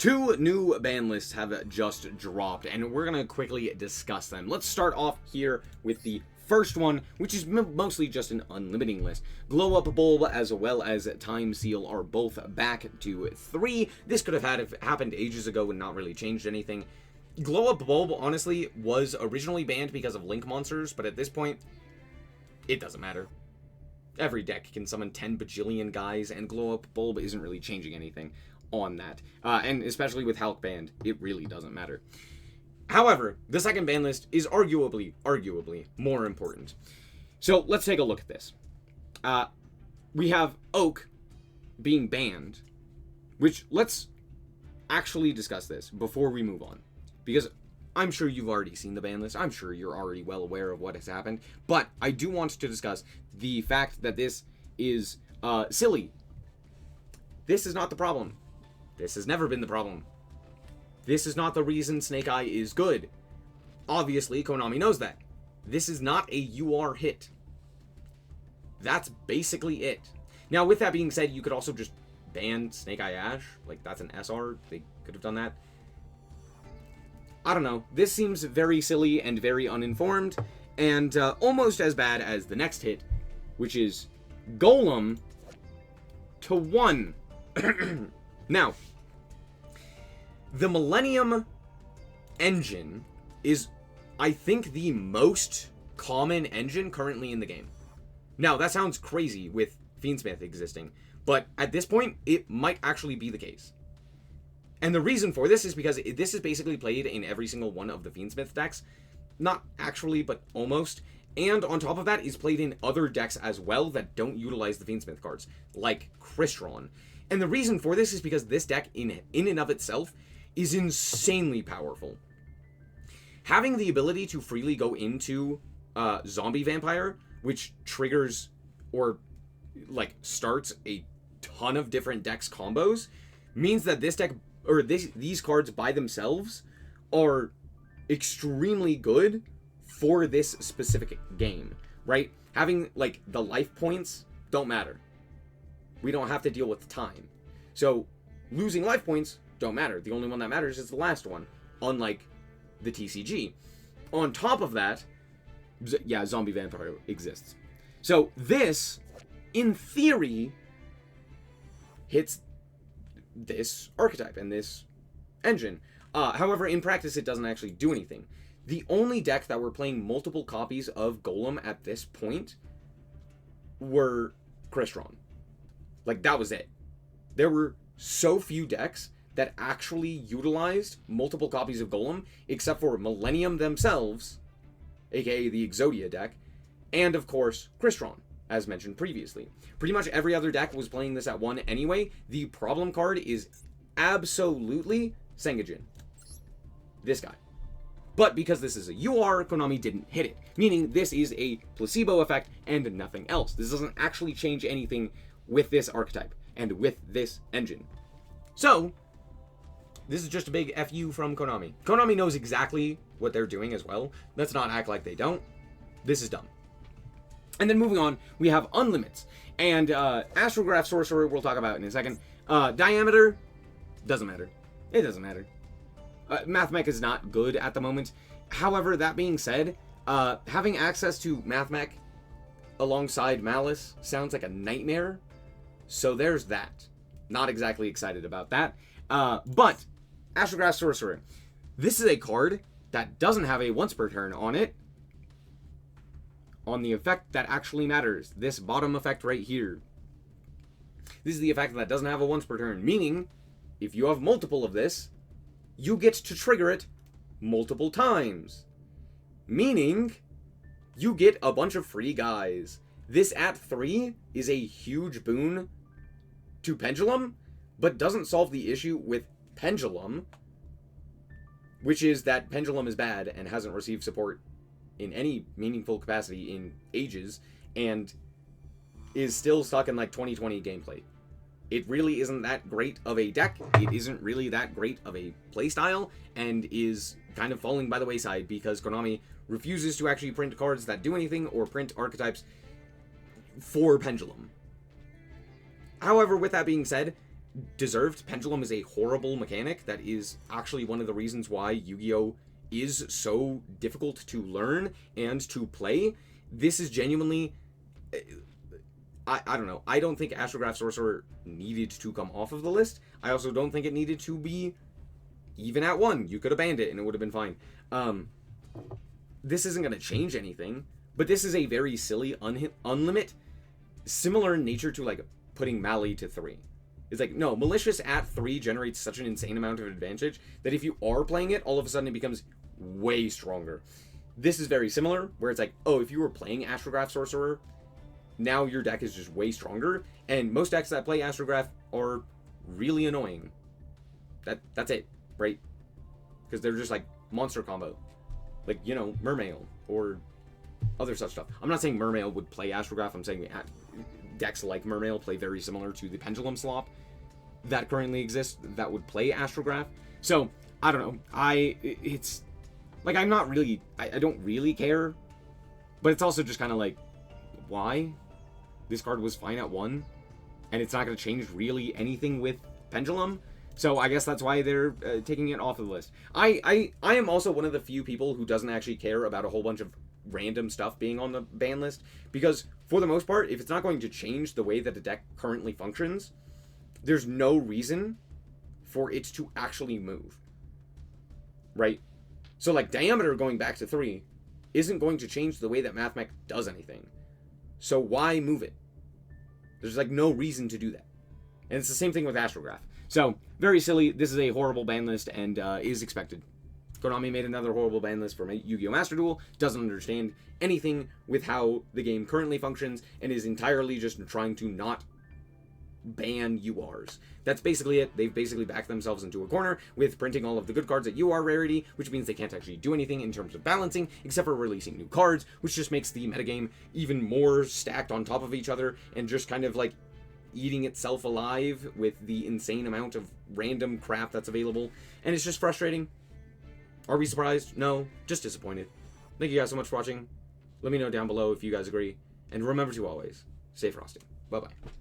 Two new ban lists have just dropped, and we're going to quickly discuss them. Let's start off here with the first one, which is mostly just an unlimiting list. Glow Up Bulb as well as Time Seal are both back to 3. This could have happened ages ago and not really changed anything. Glow Up Bulb, honestly, was originally banned because of link monsters, but at this point, it doesn't matter. Every deck can summon 10 bajillion guys, and Glow Up Bulb isn't really changing anything on that. And especially with Hulk banned, it really doesn't matter. However, the second ban list is arguably more important. So let's take a look at this. We have Oak being banned, which let's actually discuss this before we move on. Because I'm sure you've already seen the ban list. I'm sure you're already well aware of what has happened. But I do want to discuss the fact that this is silly. This is not the problem. This has never been the problem. This is not the reason Snake Eye is good. Obviously, Konami knows that. This is not a UR hit. That's basically it. Now, with that being said, you could also just ban Snake Eye Ash. Like, that's an SR. They could have done that. I don't know. This seems very silly and very uninformed, and almost as bad as the next hit, which is Golem to 1. Now, the Millennium engine is, I think, the most common engine currently in the game. Now, that sounds crazy with Fiendsmith existing, but at this point, it might actually be the case. And the reason for this is because this is basically played in every single one of the Fiendsmith decks. Not actually, but almost. And on top of that, is played in other decks as well that don't utilize the Fiendsmith cards, like Crystron. And the reason for this is because this deck, in and of itself, is insanely powerful. Having the ability to freely go into Zombie Vampire, which triggers or like starts a ton of different decks combos, means that this deck, or these cards by themselves, are extremely good for this specific game, right? Having like the life points don't matter. We don't have to deal with time. So losing life points don't matter. The only one that matters is the last one, unlike the TCG. On top of that, yeah, Zombie Vampire exists. So this, in theory, hits this archetype and this engine. However, in practice, it doesn't actually do anything. The only deck that were playing multiple copies of Golem at this point were Crystron. Like, that was it. There were so few decks that actually utilized multiple copies of Golem, except for Millennium themselves, aka the Exodia deck, and of course, Crystron, as mentioned previously. Pretty much every other deck was playing this at 1 anyway. The problem card is absolutely Sengajin. This guy. But because this is a UR, Konami didn't hit it, meaning this is a placebo effect and nothing else. This doesn't actually change anything with this archetype and with this engine. So, this is just a big FU from Konami. Konami knows exactly what they're doing as well. Let's not act like they don't. This is dumb. And then moving on, we have Unlimits. And Astrograph Sorcerer, we'll talk about in a second. Diameter, doesn't matter. It doesn't matter. MathMech is not good at the moment. However, that being said, having access to MathMech alongside Malice sounds like a nightmare. So there's that. Not exactly excited about that. But, Astrograph Sorcerer. This is a card that doesn't have a once per turn on it. On the effect that actually matters. This bottom effect right here. This is the effect that doesn't have a once per turn. Meaning, if you have multiple of this, you get to trigger it multiple times. Meaning, you get a bunch of free guys. This at 3 is a huge boon to Pendulum, but doesn't solve the issue with Pendulum, which is that Pendulum is bad and hasn't received support in any meaningful capacity in ages, and is still stuck in like 2020 gameplay. It really isn't that great of a deck, it isn't really that great of a playstyle, and is kind of falling by the wayside because Konami refuses to actually print cards that do anything or print archetypes for Pendulum. However, with that being said, deserved. Pendulum is a horrible mechanic that is actually one of the reasons why Yu-Gi-Oh! Is so difficult to learn and to play. This is genuinely... I don't know. I don't think Astrograph Sorcerer needed to come off of the list. I also don't think it needed to be even at 1. You could have banned it and it would have been fine. This isn't going to change anything, but this is a very silly unlimit, similar in nature to like putting Mali to 3. It's like, no, Malicious at 3 generates such an insane amount of advantage that if you are playing it, all of a sudden it becomes way stronger. This is very similar, where it's like, oh, if you were playing Astrograph Sorcerer, now your deck is just way stronger, and most decks that play Astrograph are really annoying. That's it, right? Because they're just like monster combo. Like, you know, Mermail, or other such stuff. I'm not saying Mermail would play Astrograph, I'm saying decks like Mermail play very similar to the Pendulum slop that currently exists that would play Astrograph. So, I don't know. It's... Like, I'm not really... I don't really care. But it's also just kind of like, why? This card was fine at 1, and it's not going to change really anything with Pendulum. So I guess that's why they're taking it off of the list. I am also one of the few people who doesn't actually care about a whole bunch of random stuff being on the ban list, because for the most part, if it's not going to change the way that the deck currently functions, there's no reason for it to actually move. Right? So like Diameter going back to 3 isn't going to change the way that MathMech does anything. So why move it? There's like no reason to do that. And it's the same thing with Astrograph. So, very silly. This is a horrible ban list and is expected. Konami made another horrible ban list for Yu-Gi-Oh! Master Duel, doesn't understand anything with how the game currently functions, and is entirely just trying to not ban URs. That's basically it. They've basically backed themselves into a corner with printing all of the good cards at UR rarity, which means they can't actually do anything in terms of balancing, except for releasing new cards, which just makes the metagame even more stacked on top of each other, and just kind of like eating itself alive with the insane amount of random crap that's available. And it's just frustrating. Are we surprised? No, just disappointed. Thank you guys so much for watching. Let me know down below if you guys agree. And remember to always stay frosty. Bye-bye.